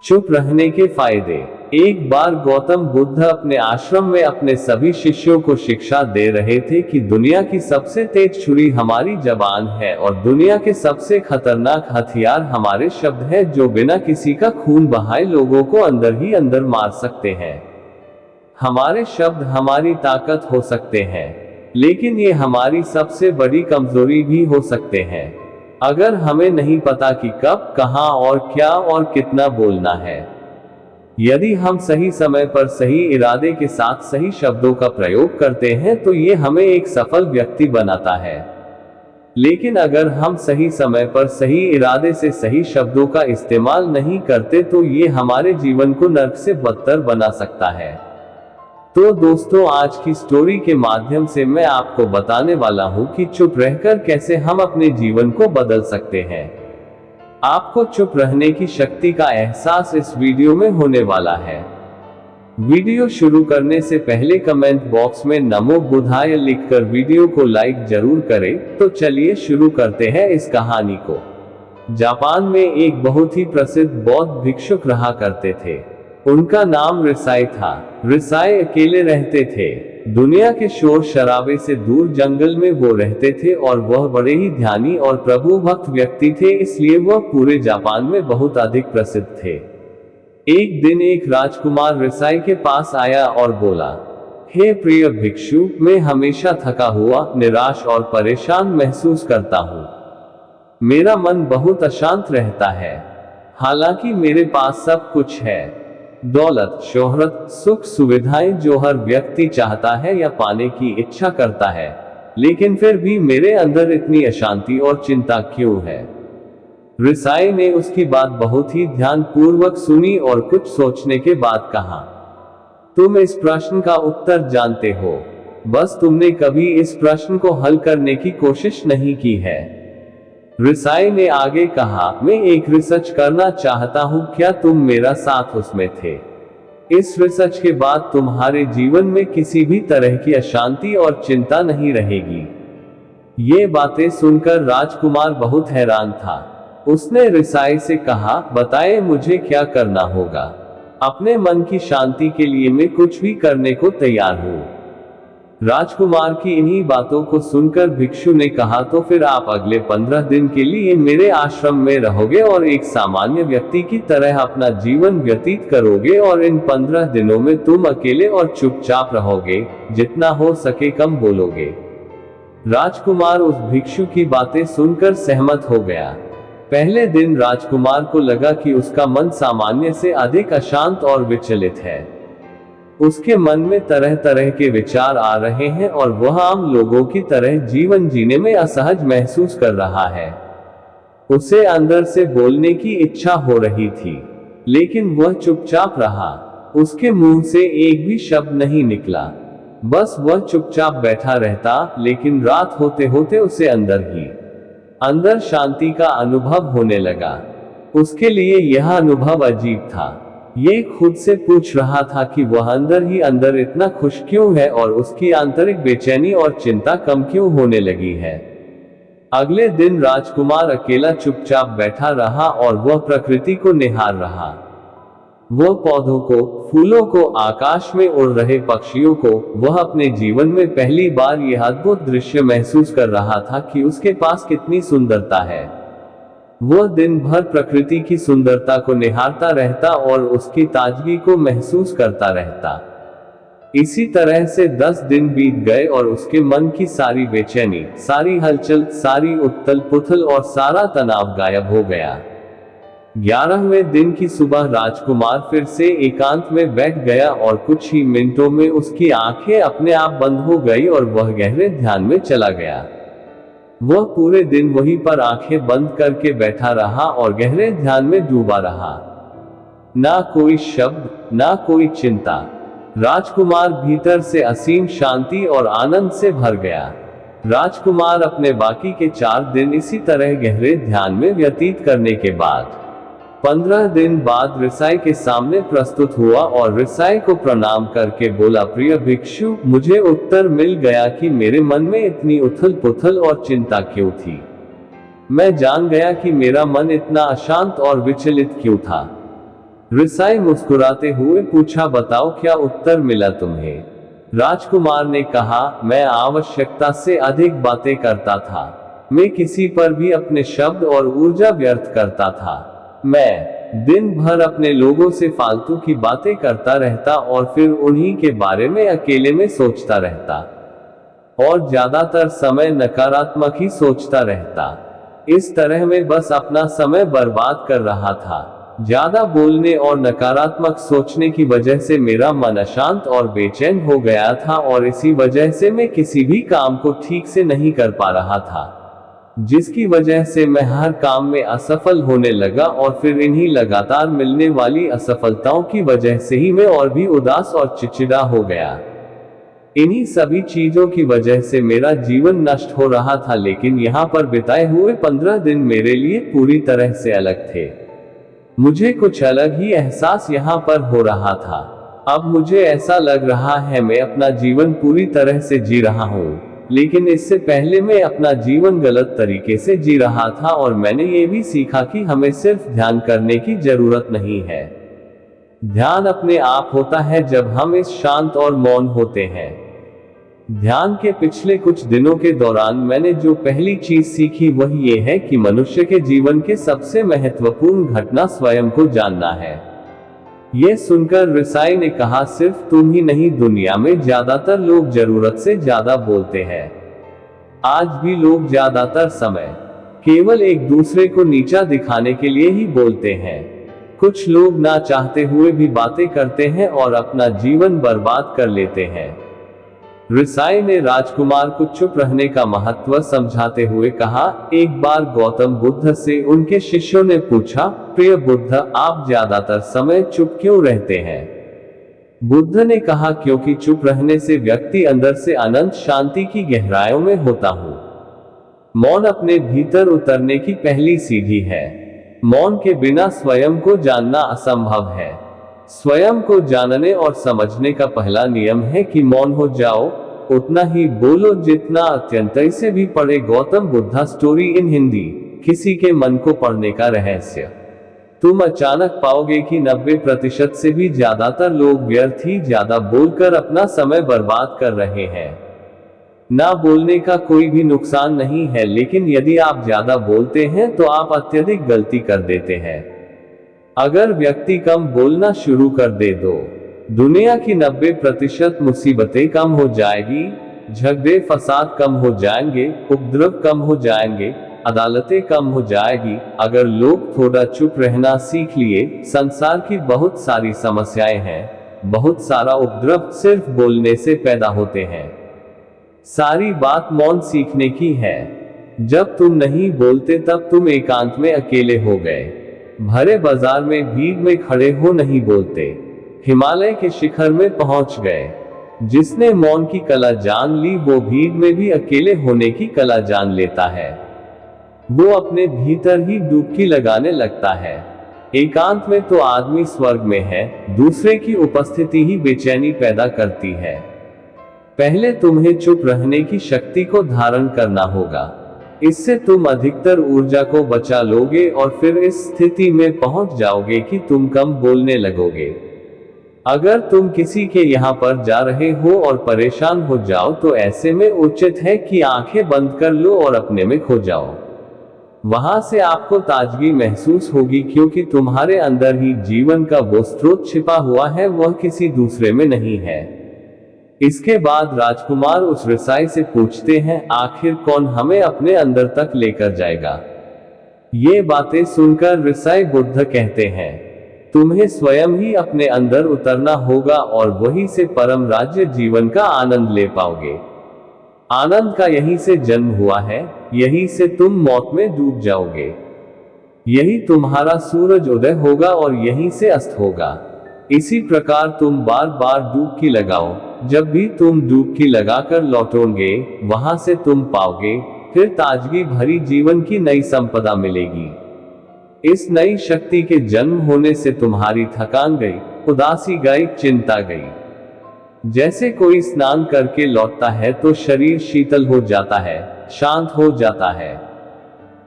चुप रहने के फायदे। एक बार गौतम बुद्ध अपने आश्रम में अपने सभी शिष्यों को शिक्षा दे रहे थे कि दुनिया की सबसे तेज छुरी हमारी जबान है और दुनिया के सबसे खतरनाक हथियार हमारे शब्द हैं, जो बिना किसी का खून बहाए लोगों को अंदर ही अंदर मार सकते हैं। हमारे शब्द हमारी ताकत हो सकते हैं, लेकिन ये हमारी सबसे बड़ी कमजोरी भी हो सकते हैं। अगर हमें नहीं पता कि कब, कहां और क्या और कितना बोलना है। यदि हम सही समय पर सही इरादे के साथ सही शब्दों का प्रयोग करते हैं तो ये हमें एक सफल व्यक्ति बनाता है। लेकिन अगर हम सही समय पर सही इरादे से सही शब्दों का इस्तेमाल नहीं करते तो ये हमारे जीवन को नर्क से बदतर बना सकता है। तो दोस्तों, आज की स्टोरी के माध्यम से मैं आपको बताने वाला हूं कि चुप रहकर कैसे हम अपने जीवन को बदल सकते हैं। आपको चुप रहने की शक्ति का एहसास इस वीडियो में होने वाला है। वीडियो शुरू करने से पहले कमेंट बॉक्स में नमो बुद्धाय लिखकर वीडियो को लाइक जरूर करें। तो चलिए शुरू करते हैं इस कहानी को। जापान में एक बहुत ही प्रसिद्ध बौद्ध भिक्षुक रहा करते थे। उनका नाम रिसाई था। रिसाई अकेले रहते थे। दुनिया के शोर शराबे से दूर जंगल में वो रहते थे और वह बड़े ही ध्यानी और प्रभु भक्त व्यक्ति थे, इसलिए वह पूरे जापान में बहुत अधिक प्रसिद्ध थे। एक दिन एक राजकुमार रिसाई के पास आया और बोला, हे प्रिय भिक्षु, मैं हमेशा थका हुआ, निराश और परेशान महसूस करता हूँ। मेरा मन बहुत अशांत रहता है। हालांकि मेरे पास सब कुछ है, दौलत, शोहरत, सुख सुविधाएं जो हर व्यक्ति चाहता है या पाने की इच्छा करता है, लेकिन फिर भी मेरे अंदर इतनी अशांति और चिंता क्यों है। रिसाई ने उसकी बात बहुत ही ध्यानपूर्वक सुनी और कुछ सोचने के बाद कहा, तुम इस प्रश्न का उत्तर जानते हो, बस तुमने कभी इस प्रश्न को हल करने की कोशिश नहीं की है। रिसाई ने आगे कहा, मैं एक रिसर्च करना चाहता हूं, क्या तुम मेरा साथ उसमें थे? इस रिसर्च के बाद तुम्हारे जीवन में किसी भी तरह की अशांति और चिंता नहीं रहेगी। ये बातें सुनकर राजकुमार बहुत हैरान था। उसने रिसाई से कहा, बताएं मुझे क्या करना होगा। अपने मन की शांति के लिए मैं कुछ भी करने को तैयार हूं। राजकुमार की इन्हीं बातों को सुनकर भिक्षु ने कहा, तो फिर आप अगले 15 दिन के लिए मेरे आश्रम में रहोगे और एक सामान्य व्यक्ति की तरह अपना जीवन व्यतीत करोगे और इन 15 दिनों में तुम अकेले और चुपचाप रहोगे, जितना हो सके कम बोलोगे। राजकुमार उस भिक्षु की बातें सुनकर सहमत हो गया। पहले दिन राजकुमार को लगा कि उसका मन सामान्य से अधिक अशांत और विचलित है। उसके मन में तरह तरह के विचार आ रहे हैं और वह आम लोगों की तरह जीवन जीने में असहज महसूस कर रहा है। उसे अंदर से बोलने की इच्छा हो रही थी, लेकिन वह चुपचाप रहा। उसके मुंह से एक भी शब्द नहीं निकला, बस वह चुपचाप बैठा रहता। लेकिन रात होते होते उसे अंदर शांति का अनुभव होने लगा। उसके लिए यह अनुभव अजीब था। ये खुद से पूछ रहा था कि वह अंदर ही अंदर इतना खुश क्यों है और उसकी आंतरिक बेचैनी और चिंता कम क्यों होने लगी है। अगले दिन राजकुमार अकेला चुपचाप बैठा रहा और वह प्रकृति को निहार रहा। वह पौधों को, फूलों को, आकाश में उड़ रहे पक्षियों को, वह अपने जीवन में पहली बार यह अद्भुत दृश्य महसूस कर रहा था कि उसके पास कितनी सुंदरता है। वह दिन भर प्रकृति की सुंदरता को निहारता रहता और उसकी ताजगी को महसूस करता रहता। इसी तरह से 10 दिन बीत गए और उसके मन की सारी बेचैनी, सारी हलचल, सारी उथल पुथल और सारा तनाव गायब हो गया। 11वें दिन की सुबह राजकुमार फिर से एकांत में बैठ गया और कुछ ही मिनटों में उसकी आंखें अपने आप बंद हो गई और वह गहरे ध्यान में चला गया। वह पूरे दिन वहीं पर आंखें बंद करके बैठा रहा और गहरे ध्यान में डूबा रहा। ना कोई शब्द, ना कोई चिंता। राजकुमार भीतर से असीम शांति और आनंद से भर गया। राजकुमार अपने बाकी के 4 दिन इसी तरह गहरे ध्यान में व्यतीत करने के बाद 15 दिन बाद रिसाई के सामने प्रस्तुत हुआ और रिसाई को प्रणाम करके बोला, प्रिय भिक्षु, मुझे उत्तर मिल गया कि मेरे मन में इतनी उथल पुथल और चिंता क्यों थी। मैं जान गया कि मेरा मन इतना अशांत और विचलित क्यों था। रिसाई मुस्कुराते हुए पूछा, बताओ क्या उत्तर मिला तुम्हें? राजकुमार ने कहा, मैं आवश्यकता से अधिक बातें करता था। मैं किसी पर भी अपने शब्द और ऊर्जा व्यर्थ करता था। मैं दिन भर अपने लोगों से फालतू की बातें करता रहता और फिर उन्हीं के बारे में अकेले में सोचता रहता, और ज्यादातर समय नकारात्मक ही सोचता रहता। इस तरह मैं बस अपना समय बर्बाद कर रहा था। ज्यादा बोलने और नकारात्मक सोचने की वजह से मेरा मन अशांत और बेचैन हो गया था, और इसी वजह से मैं किसी भी काम को ठीक से नहीं कर पा रहा था, जिसकी वजह से मैं हर काम में असफल होने लगा, और फिर इन्हीं लगातार मिलने वाली असफलताओं की वजह से ही मैं और भी उदास और चिड़चिड़ा हो गया। इन्हीं सभी चीजों की वजह से मेरा जीवन नष्ट हो रहा था, लेकिन यहाँ पर बिताए हुए 15 दिन मेरे लिए पूरी तरह से अलग थे। मुझे कुछ अलग ही एहसास यहाँ पर हो रहा था। अब मुझे ऐसा लग रहा है मैं अपना जीवन पूरी तरह से जी रहा हूँ, लेकिन इससे पहले मैं अपना जीवन गलत तरीके से जी रहा था, और मैंने ये भी सीखा कि हमें सिर्फ ध्यान करने की जरूरत नहीं है। ध्यान अपने आप होता है जब हम इस शांत और मौन होते हैं। ध्यान के पिछले कुछ दिनों के दौरान मैंने जो पहली चीज सीखी वह ये है कि मनुष्य के जीवन के सबसे महत्वपूर्ण घटना स्वयं को जानना है। यह सुनकर रिसाई ने कहा, सिर्फ तुम ही नहीं, दुनिया में ज्यादातर लोग जरूरत से ज्यादा बोलते हैं। आज भी लोग ज्यादातर समय केवल एक दूसरे को नीचा दिखाने के लिए ही बोलते हैं। कुछ लोग ना चाहते हुए भी बातें करते हैं और अपना जीवन बर्बाद कर लेते हैं। रिसाई ने राजकुमार को चुप रहने का महत्व समझाते हुए कहा, एक बार गौतम बुद्ध से उनके शिष्यों ने पूछा, प्रिय बुद्ध, आप ज्यादातर समय चुप क्यों रहते हैं? बुद्ध ने कहा, क्योंकि चुप रहने से व्यक्ति अंदर से अनंत शांति की गहराइयों में होता हूँ। मौन अपने भीतर उतरने की पहली सीढ़ी है। मौन के बिना स्वयं को जानना असंभव है। स्वयं को जानने और समझने का पहला नियम है कि मौन हो जाओ, उतना ही बोलो जितना अत्यंत से भी पढ़े। गौतम बुद्धा स्टोरी इन हिंदी, किसी के मन को पढ़ने का रहस्य। तुम अचानक पाओगे कि 90% से भी ज्यादातर लोग व्यर्थ ही ज्यादा बोलकर अपना समय बर्बाद कर रहे हैं। ना बोलने का कोई भी नुकसान नहीं है, लेकिन यदि आप ज्यादा बोलते हैं तो आप अत्यधिक गलती कर देते हैं। अगर व्यक्ति कम बोलना शुरू कर दे तो दुनिया की 90% मुसीबतें कम हो जाएगी, झगड़े फसाद कम हो जाएंगे, उपद्रव कम हो जाएंगे, अदालतें कम हो जाएगी। अगर लोग थोड़ा चुप रहना सीख लिए, संसार की बहुत सारी समस्याएं हैं, बहुत सारा उपद्रव सिर्फ बोलने से पैदा होते हैं। सारी बात मौन सीखने की है। जब तुम नहीं बोलते तब तुम एकांत में अकेले हो गए, भरे बाजार में भीड़ में खड़े हो नहीं बोलते, हिमालय के शिखर में पहुंच गए। जिसने मौन की कला जान ली वो भीड़ में भी अकेले होने की कला जान लेता है। वो अपने भीतर ही डुबकी लगाने लगता है। एकांत में तो आदमी स्वर्ग में है, दूसरे की उपस्थिति ही बेचैनी पैदा करती है। पहले तुम्हें चुप रहने की शक्ति को धारण करना होगा, इससे तुम अधिकतर ऊर्जा को बचा लोगे और फिर इस स्थिति में पहुंच जाओगे कि तुम कम बोलने लगोगे। अगर तुम किसी के यहाँ पर जा रहे हो और परेशान हो जाओ तो ऐसे में उचित है कि आंखें बंद कर लो और अपने में खो जाओ। वहां से आपको ताजगी महसूस होगी, क्योंकि तुम्हारे अंदर ही जीवन का वो स्रोत छिपा हुआ है, वह किसी दूसरे में नहीं है। इसके बाद राजकुमार उस रिसाई से पूछते हैं, आखिर कौन हमें अपने अंदर तक लेकर जाएगा? ये बातें सुनकर रिसाई बुद्ध कहते हैं, तुम्हें स्वयं ही अपने अंदर उतरना होगा और वहीं से परम राज्य जीवन का आनंद ले पाओगे। आनंद का यहीं से जन्म हुआ है, यहीं से तुम मौत में डूब जाओगे। यही तुम्हारा सूरज उदय होगा और यहीं से अस्त होगा। इसी प्रकार तुम बार बार डुबकी लगाओ, जब भी तुम डुबकी लगाकर लौटोगे वहां से तुम पाओगे फिर ताजगी भरी जीवन की नई संपदा मिलेगी। इस नई शक्ति के जन्म होने से तुम्हारी थकान गई, उदासी गई, चिंता गई। जैसे कोई स्नान करके लौटता है तो शरीर शीतल हो जाता है, शांत हो जाता है।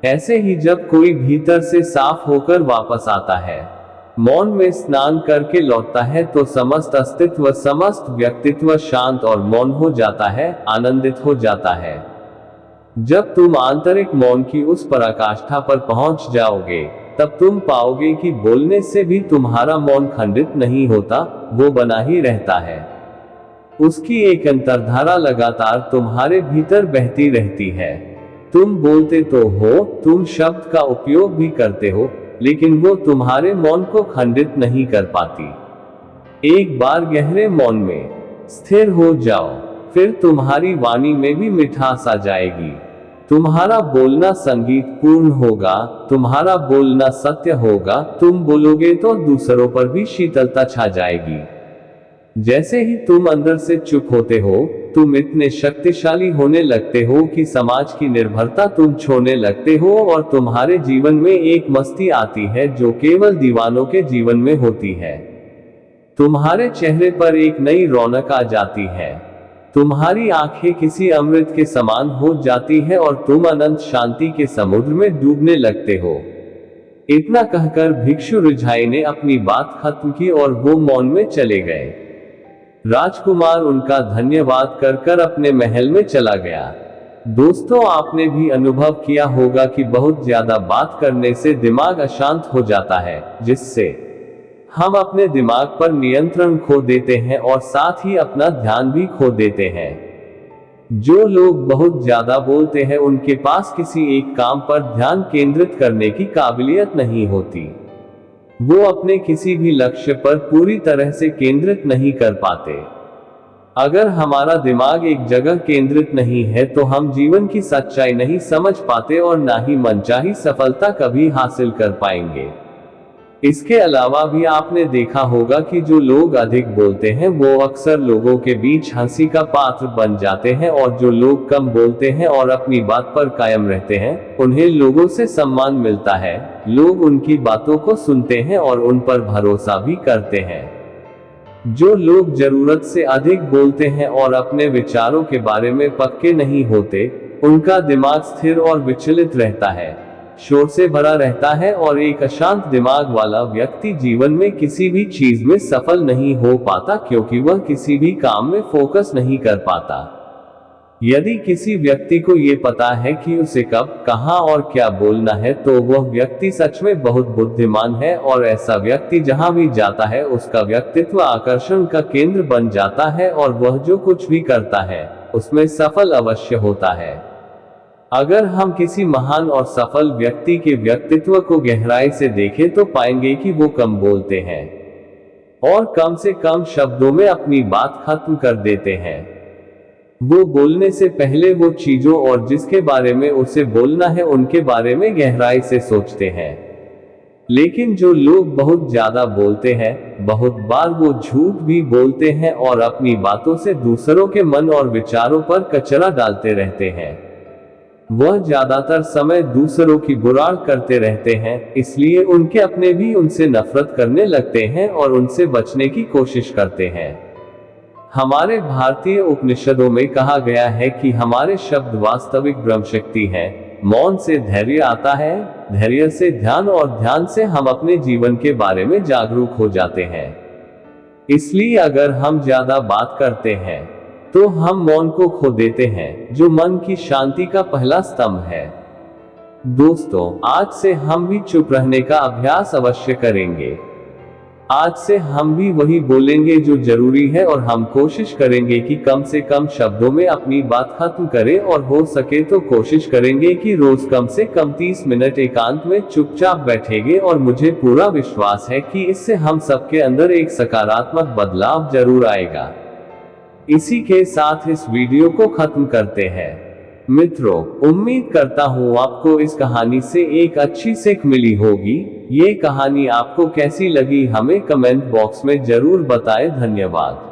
ऐसे ही जब कोई भीतर से साफ होकर वापस आता है, मौन में स्नान करके लौटता है तो समस्त अस्तित्व, समस्त व्यक्तित्व शांत और मौन हो जाता है, आनंदित हो जाता है। जब तुम आंतरिक मौन की उस पराकाष्ठा पर पहुंच जाओगे, तब तुम पाओगे कि बोलने से भी तुम्हारा मौन खंडित नहीं होता, वो बना ही रहता है। उसकी एक अंतर्धारा लगातार तुम्हारे भीतर बहती रहती है। तुम बोलते तो हो, तुम शब्द का उपयोग भी करते हो, लेकिन वो तुम्हारे मौन को खंडित नहीं कर पाती। एक बार गहरे मौन में स्थिर हो जाओ, फिर तुम्हारी वाणी में भी मिठास आ जाएगी। तुम्हारा बोलना संगीत पूर्ण होगा, तुम्हारा बोलना सत्य होगा। तुम बोलोगे तो दूसरों पर भी शीतलता छा जाएगी। जैसे ही तुम अंदर से चुप होते हो, तुम इतने शक्तिशाली होने लगते हो कि समाज की निर्भरता तुम छोड़ने लगते हो और तुम्हारे जीवन में एक मस्ती आती है जो केवल दीवानों के जीवन में होती है। तुम्हारे चेहरे पर एक नई रौनक आ जाती है। तुम्हारी आंखें किसी अमृत के समान हो जाती है और तुम अनंत शांति के समुद्र में डूबने लगते हो। इतना कहकर भिक्षु रिझाई ने अपनी बात खत्म की और वो मौन में चले गए। राजकुमार उनका धन्यवाद कर कर अपने महल में चला गया। दोस्तों, आपने भी अनुभव किया होगा कि बहुत ज्यादा बात करने से दिमाग अशांत हो जाता है, जिससे हम अपने दिमाग पर नियंत्रण खो देते हैं और साथ ही अपना ध्यान भी खो देते हैं। जो लोग बहुत ज्यादा बोलते हैं, उनके पास किसी एक काम पर ध्यान केंद्रित करने की काबिलियत नहीं होती। वो अपने किसी भी लक्ष्य पर पूरी तरह से केंद्रित नहीं कर पाते। अगर हमारा दिमाग एक जगह केंद्रित नहीं है तो हम जीवन की सच्चाई नहीं समझ पाते और ना ही मनचाही सफलता कभी हासिल कर पाएंगे। इसके अलावा भी आपने देखा होगा कि जो लोग अधिक बोलते हैं वो अक्सर लोगों के बीच हंसी का पात्र बन जाते हैं, और जो लोग कम बोलते हैं और अपनी बात पर कायम रहते हैं, उन्हें लोगों से सम्मान मिलता है। लोग उनकी बातों को सुनते हैं और उन पर भरोसा भी करते हैं। जो लोग जरूरत से अधिक बोलते हैं और अपने विचारों के बारे में पक्के नहीं होते, उनका दिमाग स्थिर और विचलित रहता है, शोर से भरा रहता है, और एक अशांत दिमाग वाला व्यक्ति जीवन में किसी भी चीज में सफल नहीं हो पाता, क्योंकि वह किसी भी काम में फोकस नहीं कर पाता। यदि किसी व्यक्ति को ये पता है कि उसे कब, कहां और क्या बोलना है, तो वह व्यक्ति सच में बहुत बुद्धिमान है, और ऐसा व्यक्ति जहां भी जाता है उसका व्यक्तित्व आकर्षण का केंद्र बन जाता है और वह जो कुछ भी करता है उसमें सफल अवश्य होता है। अगर हम किसी महान और सफल व्यक्ति के व्यक्तित्व को गहराई से देखें तो पाएंगे कि वो कम बोलते हैं और कम से कम शब्दों में अपनी बात खत्म कर देते हैं। वो बोलने से पहले वो चीजों और जिसके बारे में उसे बोलना है उनके बारे में गहराई से सोचते हैं। लेकिन जो लोग बहुत ज्यादा बोलते हैं, बहुत बार वो झूठ भी बोलते हैं और अपनी बातों से दूसरों के मन और विचारों पर कचरा डालते रहते हैं। वह ज्यादातर समय दूसरों की बुराई करते रहते हैं, इसलिए उनके अपने भी उनसे नफरत करने लगते हैं और उनसे बचने की कोशिश करते हैं। हमारे भारतीय उपनिषदों में कहा गया है कि हमारे शब्द वास्तविक ब्रह्मशक्ति है। मौन से धैर्य आता है, धैर्य से ध्यान, और ध्यान से हम अपने जीवन के बारे में जागरूक हो जाते हैं। इसलिए अगर हम ज्यादा बात करते हैं तो हम मौन को खो देते हैं, जो मन की शांति का पहला स्तंभ है। दोस्तों, आज से हम भी चुप रहने का अभ्यास अवश्य करेंगे। आज से हम भी वही बोलेंगे जो जरूरी है, और हम कोशिश करेंगे कि कम से कम शब्दों में अपनी बात खत्म करें, और हो सके तो कोशिश करेंगे कि रोज कम से कम 30 मिनट एकांत में चुपचाप बैठेंगे। और मुझे पूरा विश्वास है कि इससे हम सबके अंदर एक सकारात्मक बदलाव जरूर आएगा। इसी के साथ इस वीडियो को खत्म करते हैं। मित्रों, उम्मीद करता हूँ आपको इस कहानी से एक अच्छी सीख मिली होगी। ये कहानी आपको कैसी लगी हमें कमेंट बॉक्स में जरूर बताएं। धन्यवाद।